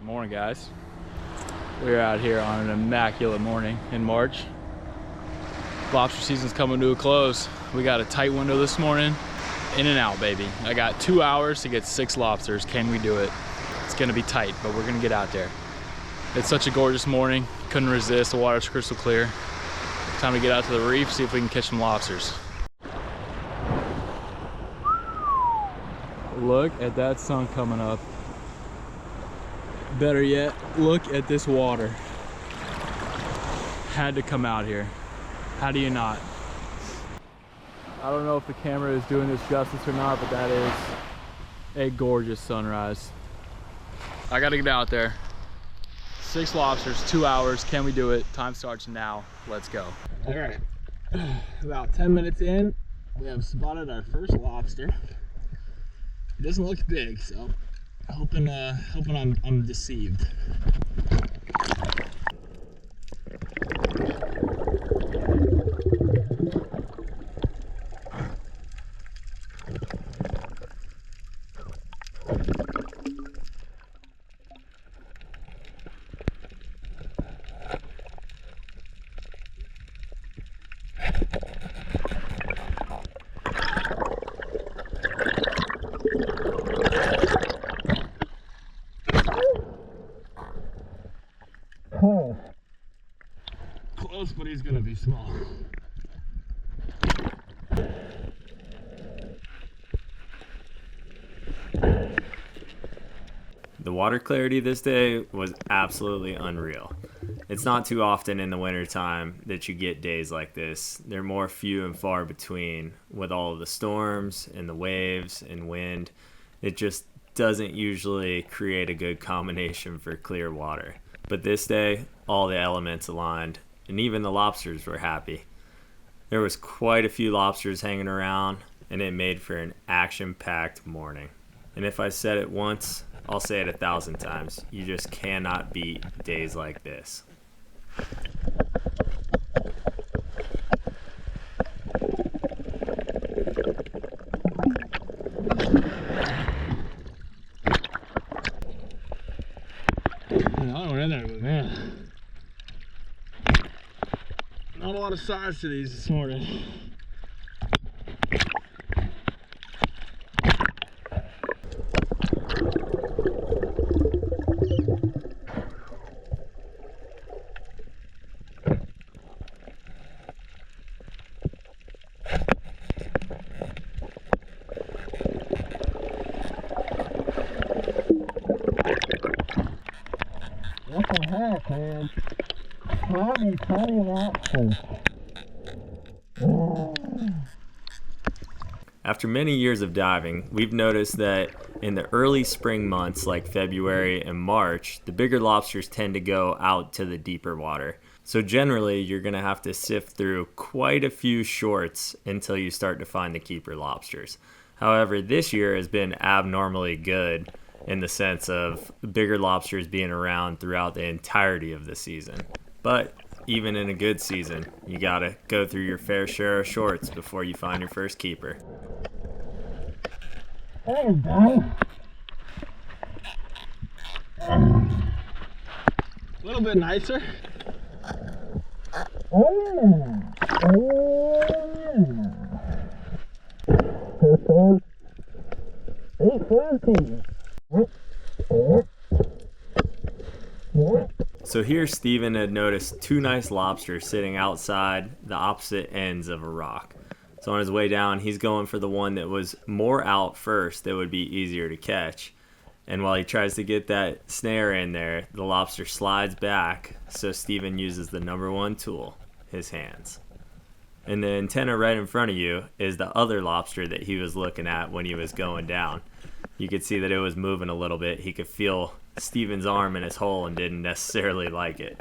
Morning, guys. We're out here on an immaculate morning in March. Lobster season's coming to a close. We got a tight window this morning. In and out, baby. I got 2 hours to get 6 lobsters. Can we do it? It's gonna be tight, but we're gonna get out there. It's such a gorgeous morning. Couldn't resist. The water's crystal clear. Time to get out to the reef, see if we can catch some lobsters. Look at that sun coming up. Better yet, look at this water. Had to come out here. How do you not? I don't know if the camera is doing this justice or not, but that is a gorgeous sunrise. I gotta get out there. 6 lobsters, 2 hours. Can we do it? Time starts now. Let's go. All right, about 10 minutes in, we have spotted our first lobster. It doesn't look big, so hoping I'm deceived. Oh, close, but he's gonna be small. The water clarity this day was absolutely unreal. It's not too often in the wintertime that you get days like this. They're more few and far between with all of the storms and the waves and wind. It just doesn't usually create a good combination for clear water. But this day, all the elements aligned, and even the lobsters were happy. There was quite a few lobsters hanging around, and it made for an action-packed morning. And if I said it once, I'll say it 1,000 times. You just cannot beat days like this. I went in there, but man, not a lot of size to these this morning. What the heck, man? Tiny lobsters. After many years of diving, we've noticed that in the early spring months like February and March, the bigger lobsters tend to go out to the deeper water. So generally, you're going to have to sift through quite a few shorts until you start to find the keeper lobsters. However, this year has been abnormally good in the sense of bigger lobsters being around throughout the entirety of the season. But even in a good season, you gotta go through your fair share of shorts before you find your first keeper. There you go. A little bit nicer. So here Steven had noticed 2 nice lobsters sitting outside the opposite ends of a rock. So on his way down, he's going for the one that was more out first that would be easier to catch. And while he tries to get that snare in there, the lobster slides back, so Steven uses the #1 tool, his hands. And the antenna right in front of you is the other lobster that he was looking at when he was going down. You could see that it was moving a little bit. He could feel Steven's arm in his hole and didn't necessarily like it.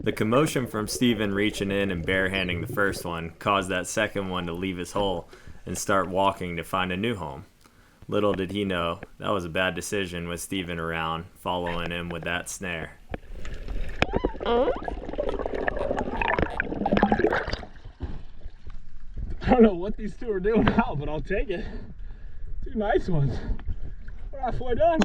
The commotion from Steven reaching in and barehanding the first one caused that second one to leave his hole and start walking to find a new home. Little did he know, that was a bad decision with Steven around, following him with that snare. I don't know what these two are doing now, but I'll take it. Two nice ones. We're halfway done.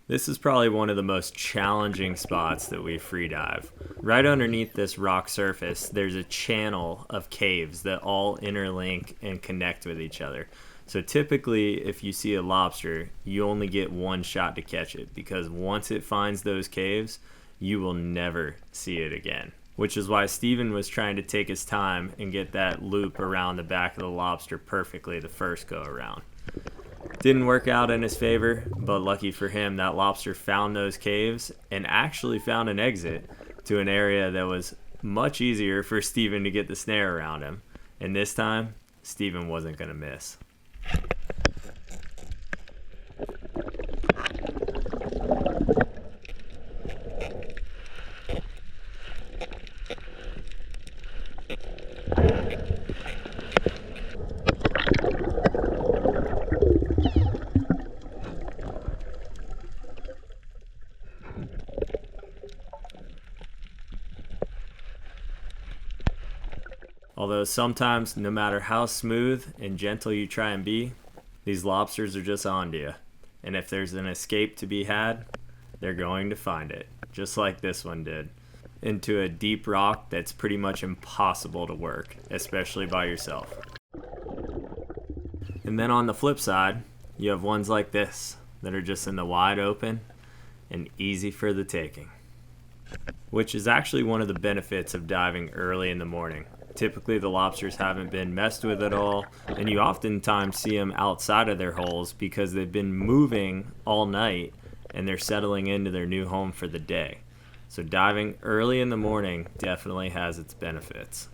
This is probably one of the most challenging spots that we free dive. Right underneath this rock surface, there's a channel of caves that all interlink and connect with each other. So typically, if you see a lobster, you only get one shot to catch it, because once it finds those caves, you will never see it again. Which is why Steven was trying to take his time and get that loop around the back of the lobster perfectly the first go around. Didn't work out in his favor, but lucky for him, that lobster found those caves and actually found an exit to an area that was much easier for Steven to get the snare around him. And this time, Steven wasn't going to miss. Although sometimes, no matter how smooth and gentle you try and be, these lobsters are just on to you. And if there's an escape to be had, they're going to find it, just like this one did, into a deep rock that's pretty much impossible to work, especially by yourself. And then on the flip side, you have ones like this that are just in the wide open and easy for the taking, which is actually one of the benefits of diving early in the morning. Typically the lobsters haven't been messed with at all, and you oftentimes see them outside of their holes because they've been moving all night and they're settling into their new home for the day. So diving early in the morning definitely has its benefits.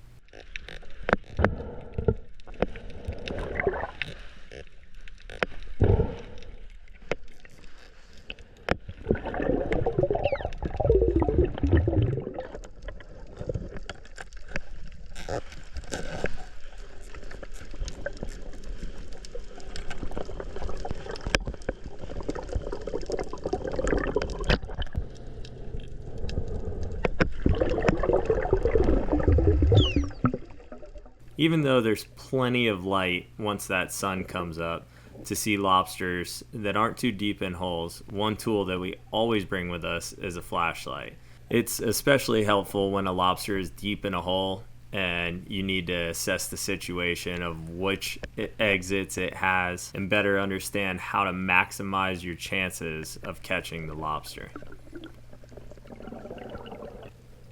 Even though there's plenty of light once that sun comes up to see lobsters that aren't too deep in holes, one tool that we always bring with us is a flashlight. It's especially helpful when a lobster is deep in a hole and you need to assess the situation of which exits it has and better understand how to maximize your chances of catching the lobster.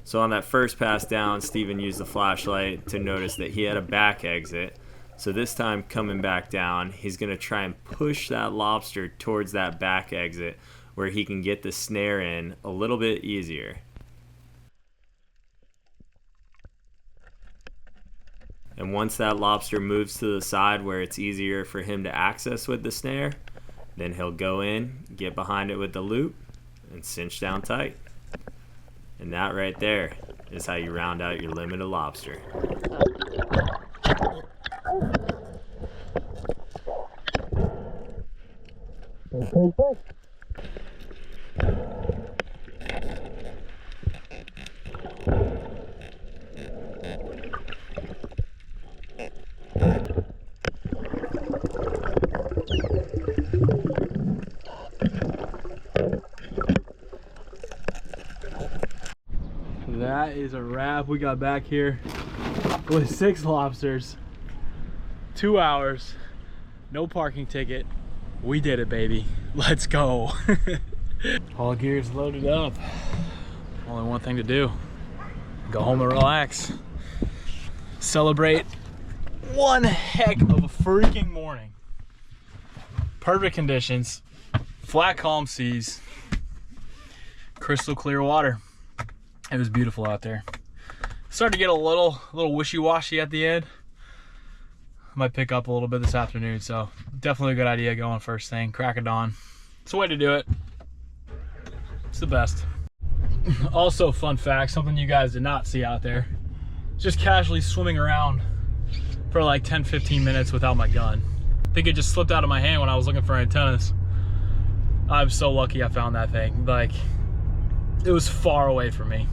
So on that first pass down, Steven used the flashlight to notice that he had a back exit. So this time coming back down, he's going to try and push that lobster towards that back exit where he can get the snare in a little bit easier. And once that lobster moves to the side where it's easier for him to access with the snare, then he'll go in, get behind it with the loop, and cinch down tight. And that right there is how you round out your limited lobster. That is a wrap. We got back here with 6 lobsters, 2 hours, no parking ticket. We did it, baby. Let's go. All gear's loaded up. Only one thing to do. Go home and relax. Celebrate one heck of a freaking morning. Perfect conditions, flat calm seas, crystal clear water. It was beautiful out there. Started to get a little wishy-washy at the end. Might pick up a little bit this afternoon, so definitely a good idea going first thing, crack of dawn. It's the way to do it. It's the best. Also, fun fact, something you guys did not see out there. Just casually swimming around for like 10-15 minutes without my gun. I think it just slipped out of my hand when I was looking for antennas. I'm so lucky I found that thing. Like, it was far away from me.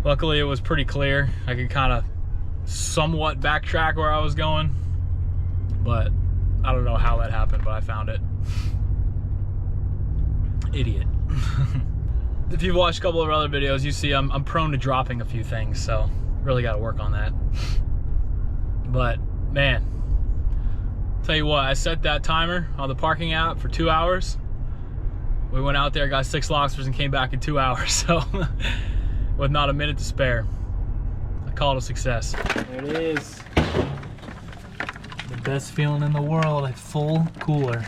Luckily, it was pretty clear. I could kind of somewhat backtrack where I was going, but I don't know how that happened, but I found it. Idiot. If you've watched a couple of other videos, you see I'm prone to dropping a few things, so really got to work on that. But man, tell you what, I set that timer on the parking app for 2 hours. We went out there, got 6 lobsters, and came back in 2 hours, so with not a minute to spare. I call it a success. There it is. The best feeling in the world, a full cooler.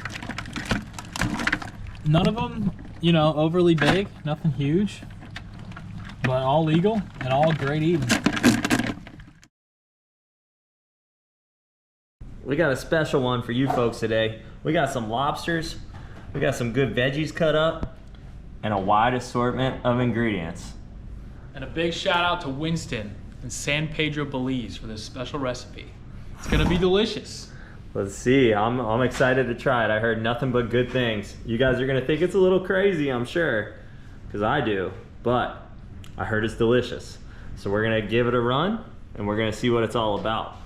None of them, you know, overly big, nothing huge, but all legal and all great eating. We got a special one for you folks today. We got some lobsters, we got some good veggies cut up, and a wide assortment of ingredients. And a big shout out to Winston in San Pedro Belize for this special recipe. It's gonna be delicious. Let's see, I'm excited to try it. I heard nothing but good things. You guys are gonna think it's a little crazy, I'm sure, because I do, but I heard it's delicious. So we're gonna give it a run, and we're gonna see what it's all about.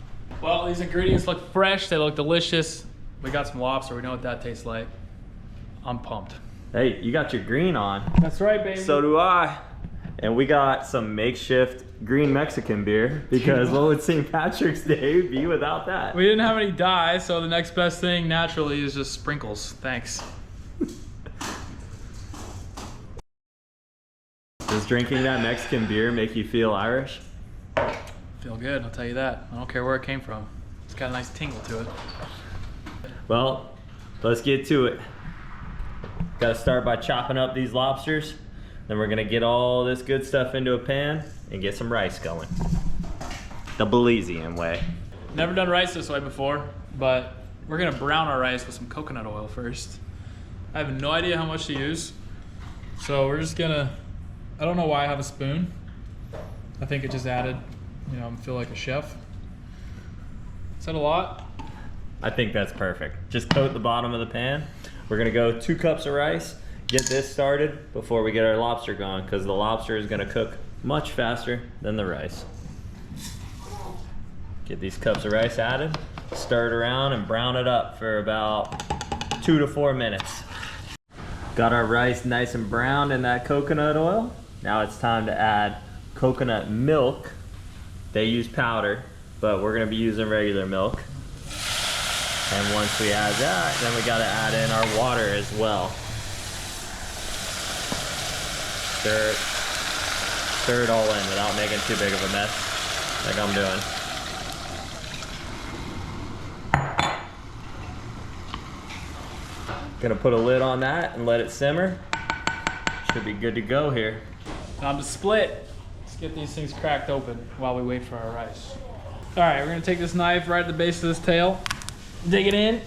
Well, these ingredients look fresh, they look delicious. We got some lobster, we know what that tastes like. I'm pumped. Hey, you got your green on. That's right, baby. So do I. And we got some makeshift green Mexican beer, because what would St. Patrick's Day be without that? We didn't have any dye, so the next best thing naturally is just sprinkles. Thanks. Does drinking that Mexican beer make you feel Irish? Feel good, I'll tell you that. I don't care where it came from. It's got a nice tingle to it. Well, let's get to it. Gotta start by chopping up these lobsters. Then we're gonna get all this good stuff into a pan and get some rice going. The Belizean way. Never done rice this way before, but we're gonna brown our rice with some coconut oil first. I have no idea how much to use, so we're just gonna, I don't know why I have a spoon. I think it just added, you know, I feel like a chef. Is that a lot? I think that's perfect. Just coat the bottom of the pan. We're gonna go 2 cups of rice. Get this started before we get our lobster going, because the lobster is gonna cook much faster than the rice. Get these cups of rice added, stir it around and brown it up for about 2 to 4 minutes. Got our rice nice and browned in that coconut oil. Now it's time to add coconut milk. They use powder, but we're gonna be using regular milk. And once we add that, then we gotta add in our water as well. Stir it all in without making too big of a mess, like I'm doing. Gonna put a lid on that and let it simmer. Should be good to go here. Time to split. Let's get these things cracked open while we wait for our rice. All right, we're gonna take this knife right at the base of this tail, dig it in.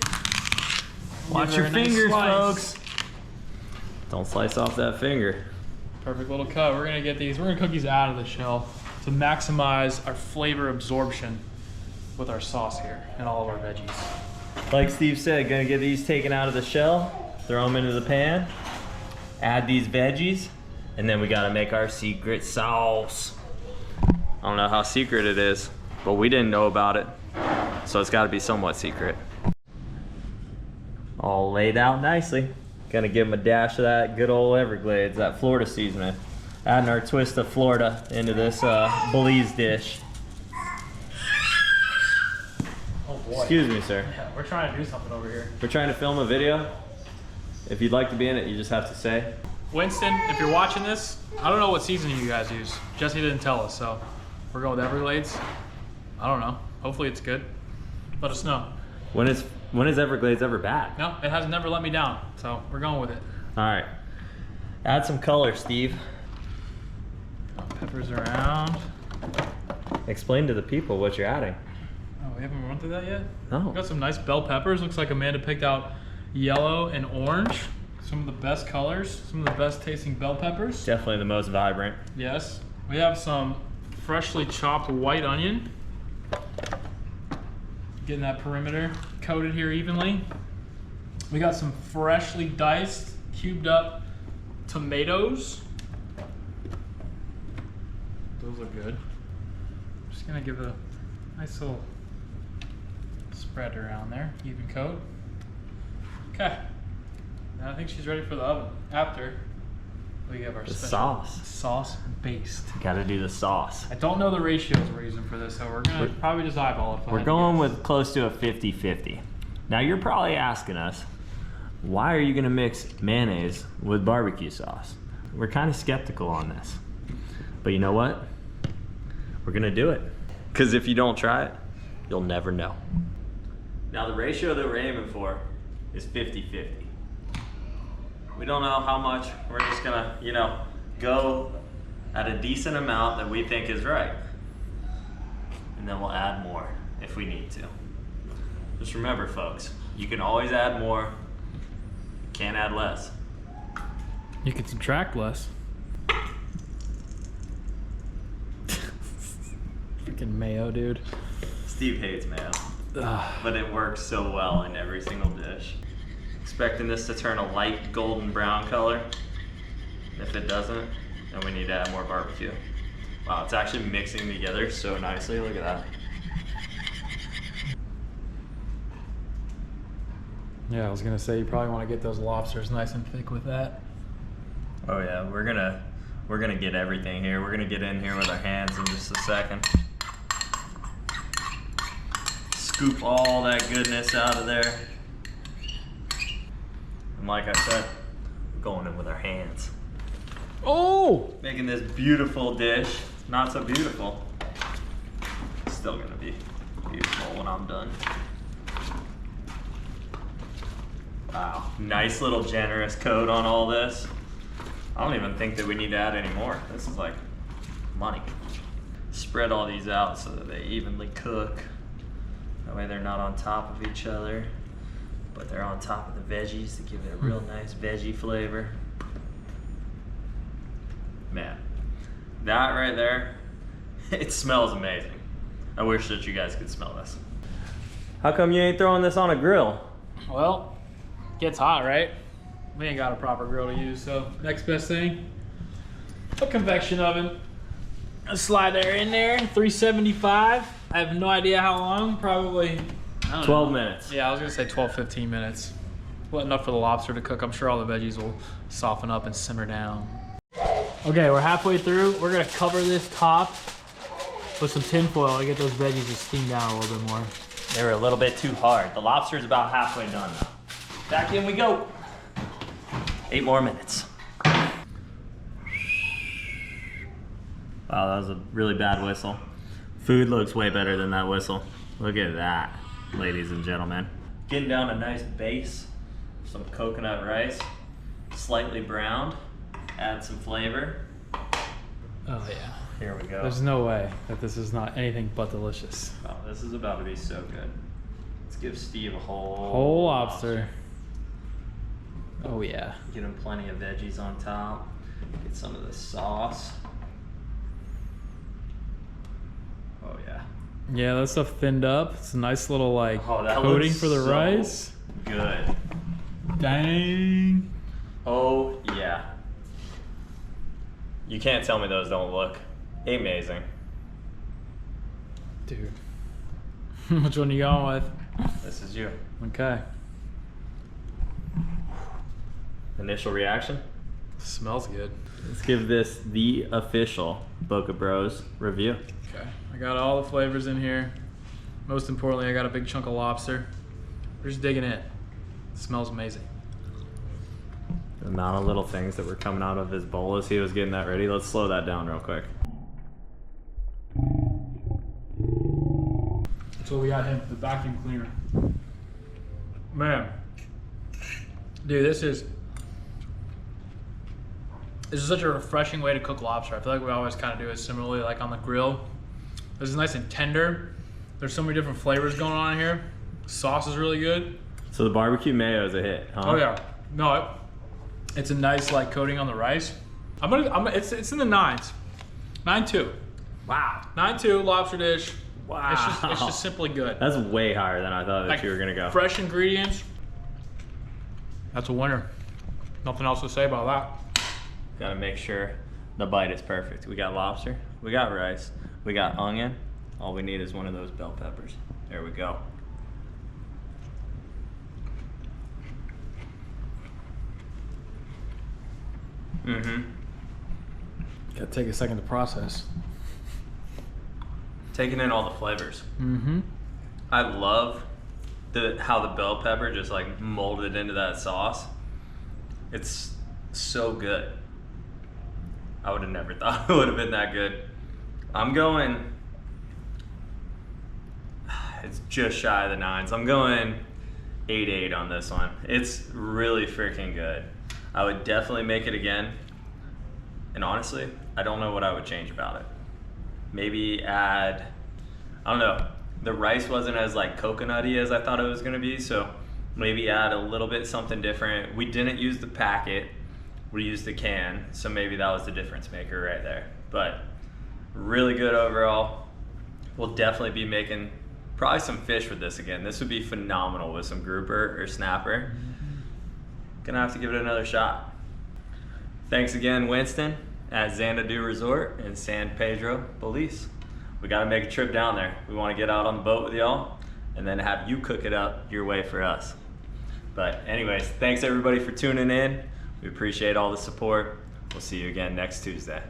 Watch your fingers, folks. Don't slice off that finger. Perfect little cut. We're gonna cook these out of the shell to maximize our flavor absorption with our sauce here and all of our veggies. Like Steve said, gonna get these taken out of the shell, throw them into the pan, add these veggies, and then we gotta make our secret sauce. I don't know how secret it is, but we didn't know about it, so it's gotta be somewhat secret. All laid out nicely. Gonna give them a dash of that good old Everglades, that Florida seasoning. Adding our twist of Florida into this Belize dish. Oh boy. Excuse me, sir. Yeah, we're trying to do something over here. We're trying to film a video. If you'd like to be in it, you just have to say. Winston, if you're watching this, I don't know what seasoning you guys use. Jesse didn't tell us, so we're going with Everglades. I don't know. Hopefully it's good. Let us know. When is Everglades ever bad? No, it has never let me down, so we're going with it. All right. Add some color, Steve. Peppers around. Explain to the people what you're adding. Oh, we haven't run through that yet? No. We got some nice bell peppers. Looks like Amanda picked out yellow and orange. Some of the best colors, some of the best tasting bell peppers. Definitely the most vibrant. Yes. We have some freshly chopped white onion. Getting that perimeter coated here evenly. We got some freshly diced, cubed up tomatoes. Those look good. Just gonna give it a nice little Spread around there, even coat. Okay. Now I think she's ready for the oven. After we have our The special sauce. sauce based. Gotta do the sauce. I don't know the ratios we're using for this, so we're gonna probably just eyeball it. We're going with close to a 50-50. Now you're probably asking us, why are you gonna mix mayonnaise with barbecue sauce? We're kind of skeptical on this. But you know what? We're gonna do it. Because if you don't try it, you'll never know. Now the ratio that we're aiming for is 50-50. We don't know how much. We're just gonna, you know, go at a decent amount that we think is right. And then we'll add more if we need to. Just remember, folks, you can always add more, can't add less. You can subtract less. Freaking mayo, dude. Steve hates mayo, but it works so well in every single dish. Expecting this to turn a light golden brown color. If it doesn't, then we need to add more barbecue. Wow, it's actually mixing together so nicely. Look at that. Yeah, I was gonna say you probably want to get those lobsters nice and thick with that. Oh yeah, we're gonna get everything here. We're gonna get in here with our hands in just a second. Scoop all that goodness out of there. And like I said, we're going in with our hands. Oh! Making this beautiful dish. Not so beautiful. Still gonna be beautiful when I'm done. Wow, nice little generous coat on all this. I don't even think that we need to add any more. This is like money. Spread all these out so that they evenly cook. That way they're not on top of each other, but they're on top of the veggies to give it a real nice veggie flavor. Man, that right there, it smells amazing. I wish that you guys could smell this. How come you ain't throwing this on a grill? Well, gets hot, right? We ain't got a proper grill to use, so next best thing, a convection oven. Let's slide there in there, 375. I have no idea how long, probably, I don't 12 know. minutes. Yeah, I was gonna say 12, 15 minutes. Well, enough for the lobster to cook. I'm sure all the veggies will soften up and simmer down. Okay, we're halfway through. We're gonna cover this top with some tin foil to get those veggies to steam down a little bit more. They were a little bit too hard. The lobster's about halfway done now. Back in we go. 8 more minutes. Wow, that was a really bad whistle. Food looks way better than that whistle. Look at that, ladies and gentlemen. Getting down a nice base, some coconut rice, slightly browned, add some flavor. Oh yeah. Here we go. There's no way that this is not anything but delicious. Oh, this is about to be so good. Let's give Steve a Whole lobster. Oh yeah. Get him plenty of veggies on top. Get some of the sauce. Oh yeah. Yeah, that stuff thinned up. It's a nice little like That coating looks for the so rice. Good. Dang. Oh yeah. You can't tell me those don't look amazing. Dude. Which one you going with? This is you. Okay. Initial reaction? Smells good. Let's give this the official BocaBros review. Okay. I got all the flavors in here. Most importantly, I got a big chunk of lobster. We're just digging in. It smells amazing. The amount of little things that were coming out of his bowl as he was getting that ready. Let's slow that down real quick. That's what we got him, the vacuum cleaner. Man. Dude, this is such a refreshing way to cook lobster. I feel like we always kind of do it similarly, like on the grill. This is nice and tender. There's so many different flavors going on here. Sauce is really good. So the barbecue mayo is a hit, huh? Oh yeah. No, it's a nice like coating on the rice. It's in the 9s. 9.2. Wow. 9.2 lobster dish. Wow. It's just simply good. That's way higher than I thought that Like, you were gonna go. Fresh ingredients. That's a winner. Nothing else to say about that. Gotta make sure the bite is perfect. We got lobster, we got rice, we got onion. All we need is one of those bell peppers. There we go. Mm-hmm. Gotta take a second to process. Taking in all the flavors. Mm-hmm. I love how the bell pepper just like molded into that sauce. It's so good. I would have never thought it would have been that good. I'm going, it's just shy of the 9s. I'm going 8.8 on this one. It's really freaking good. I would definitely make it again. And honestly, I don't know what I would change about it. Maybe add, I don't know, the rice wasn't as like coconutty as I thought it was gonna be, so maybe add a little bit something different. We didn't use the packet, we used the can, so maybe that was the difference maker right there. But really good overall. We'll definitely be making probably some fish with this again. This would be phenomenal with some grouper or snapper. Gonna have to give it another shot. Thanks again, Winston, at Xanadu Resort in San Pedro Belize. We gotta make a trip down there. We wanna get out on the boat with y'all and then have you cook it up your way for us. But anyways, thanks everybody for tuning in. We appreciate all the support. We'll see you again next Tuesday.